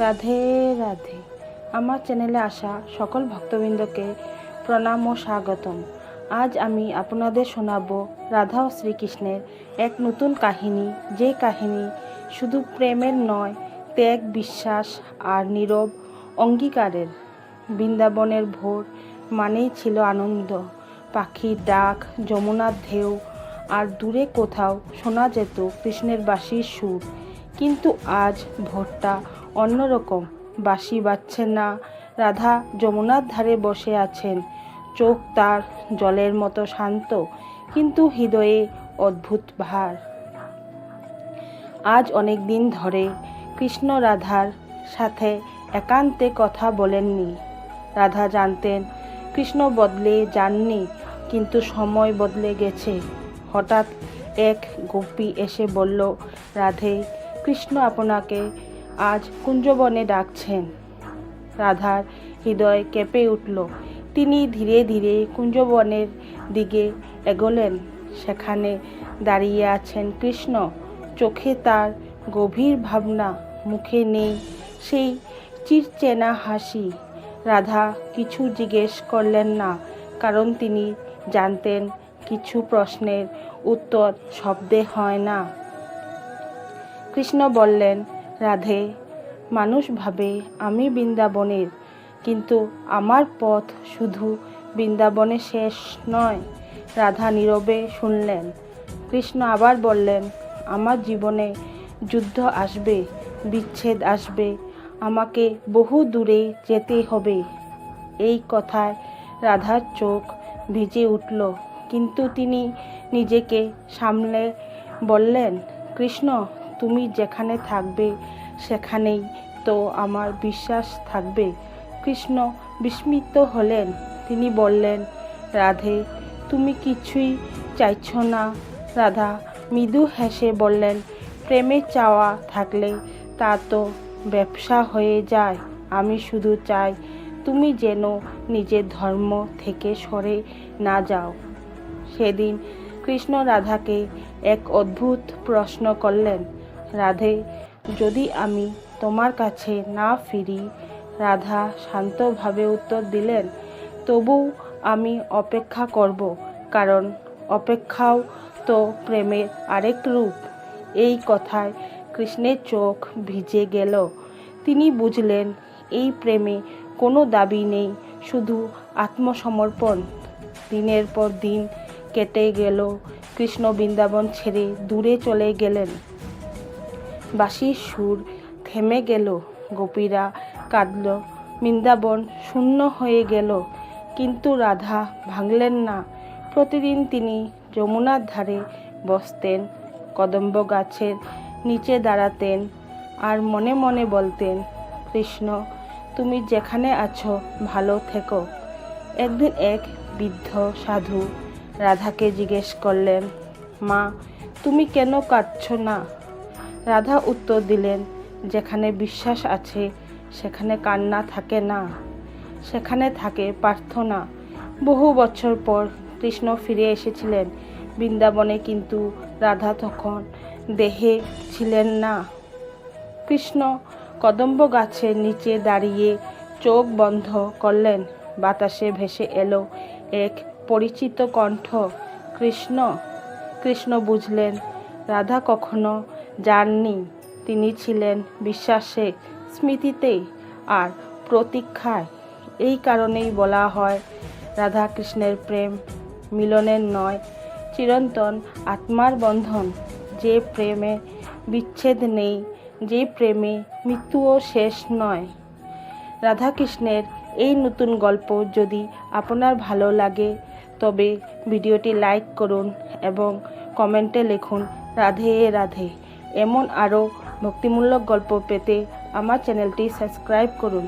রাধে রাধে। আমার চ্যানেলে আসা সকল ভক্তবৃন্দকে প্রণাম ও স্বাগতম। আজ আমি আপনাদের শোনাব রাধা ও শ্রীকৃষ্ণের এক নতুন কাহিনী, যে কাহিনী শুধু প্রেমের নয়, ত্যাগ, বিশ্বাস আর নীরব অঙ্গীকারের। বৃন্দাবনের ভোর মানেই ছিল আনন্দ, পাখির ডাক, যমুনার ঢেউ, আর দূরে কোথাও শোনা যেত কৃষ্ণের বাঁশির সুর। কিন্তু আজ ভোরটা অন্যরকম। বাঁশি বাজছে না, রাধা যমুনার ধারে বসে আছেন। চোখ তার জলের মতো শান্ত, কিন্তু হৃদয়ে অদ্ভুত ভার। আজ অনেক দিন ধরে কৃষ্ণ রাধার সাথে একান্তে কথা বলেননি। রাধা জানতেন কৃষ্ণ বদলে যাননি, কিন্তু সময় বদলে গেছে। হঠাৎ এক গোপী এসে বলল, রাধে, কৃষ্ণ আপনাকে আজ কুঞ্জবনে ডাকছেন। রাধার হৃদয় কেঁপে উঠল। তিনি ধীরে ধীরে কুঞ্জবনের দিকে এগোলেন। সেখানে দাঁড়িয়ে আছেন কৃষ্ণ। চোখে তার গভীর ভাবনা, মুখে নেই সেই চিরচেনা হাসি। রাধা কিছু জিজ্ঞেস করলেন না, কারণ তিনি জানতেন কিছু প্রশ্নের উত্তর শব্দে হয় না। কৃষ্ণ বললেন, রাধে, মানুষ ভাবে আমি বৃন্দাবনের, কিন্তু আমার পথ শুধু বৃন্দাবনে শেষ নয়। রাধা নীরবে শুনলেন। কৃষ্ণ আবার বললেন, আমার জীবনে যুদ্ধ আসবে, বিচ্ছেদ আসবে, আমাকে বহু দূরে যেতে হবে। এই কথায় রাধার চোখ ভিজে উঠল, কিন্তু তিনি নিজেকে সামলে বললেন, কৃষ্ণ, তুমি যেখানে থাকবে সেখানেই তো আমার বিশ্বাস থাকবে। কৃষ্ণ বিস্মিত হলেন। তিনি বললেন, রাধে, তুমি কিছুই চাইছ না? রাধা মৃদু হেসে বললেন, প্রেমে চাওয়া থাকলে তা তো ব্যবসা হয়ে যায়। আমি শুধু চাই তুমি যেন নিজের ধর্ম থেকে সরে না যাও। সেদিন কৃষ্ণ রাধাকে এক অদ্ভুত প্রশ্ন করলেন, রাধে, যদি আমি তোমার কাছে না ফিরি? রাধা শান্তভাবে উত্তর দিলেন, তবু আমি অপেক্ষা করব, কারণ অপেক্ষাও তো প্রেমের আরেক রূপ। এই কথায় কৃষ্ণের চোখ ভিজে গেল। তিনি বুঝলেন, এই প্রেমে কোনো দাবি নেই, শুধু আত্মসমর্পণ। দিনের পর দিন কেটে গেল। কৃষ্ণ বৃন্দাবন ছেড়ে দূরে চলে গেলেন। বাঁশির সুর থেমে গেল, গোপীরা কাঁদল, বৃন্দাবন শূন্য হয়ে গেল। কিন্তু রাধা ভাঙলেন না। প্রতিদিন তিনি যমুনার ধারে বসতেন, কদম্ব গাছের নিচে দাঁড়াতেন, আর মনে মনে বলতেন, কৃষ্ণ, তুমি যেখানে আছো ভালো থেকো। একদিন এক বৃদ্ধ সাধু রাধাকে জিজ্ঞেস করলেন, মা, তুমি কেন কাঁদছ না? রাধা উত্তর দিলেন, যেখানে বিশ্বাস আছে সেখানে কান্না থাকে না, সেখানে থাকে প্রার্থনা। বহু বছর পর কৃষ্ণ ফিরে এসেছিলেন বৃন্দাবনে, কিন্তু রাধা তখন দেহে ছিলেন না। কৃষ্ণ কদম্ব গাছের নিচে দাঁড়িয়ে চোখ বন্ধ করলেন। বাতাসে ভেসে এলো এক পরিচিত কণ্ঠ, কৃষ্ণ। কৃষ্ণ বুঝলেন, রাধা কখনো যাননি। তিনি ছিলেন বিশ্বাসে, স্মৃতিতে আর প্রতীক্ষায়। এই কারণেই বলা হয়, রাধা কৃষ্ণের প্রেম মিলনের নয়, চিরন্তন আত্মার বন্ধন। যে প্রেমে বিচ্ছেদ নেই, যে প্রেমে মৃত্যুও শেষ নয়। রাধা কৃষ্ণের এই নতুন গল্প যদি আপনার ভালো লাগে, তবে ভিডিওটি লাইক করুন এবং কমেন্টে লিখুন, রাধে রাধে। এমন আরও ভক্তিমূলক গল্প পেতে আমার চ্যানেলটি সাবস্ক্রাইব করুন।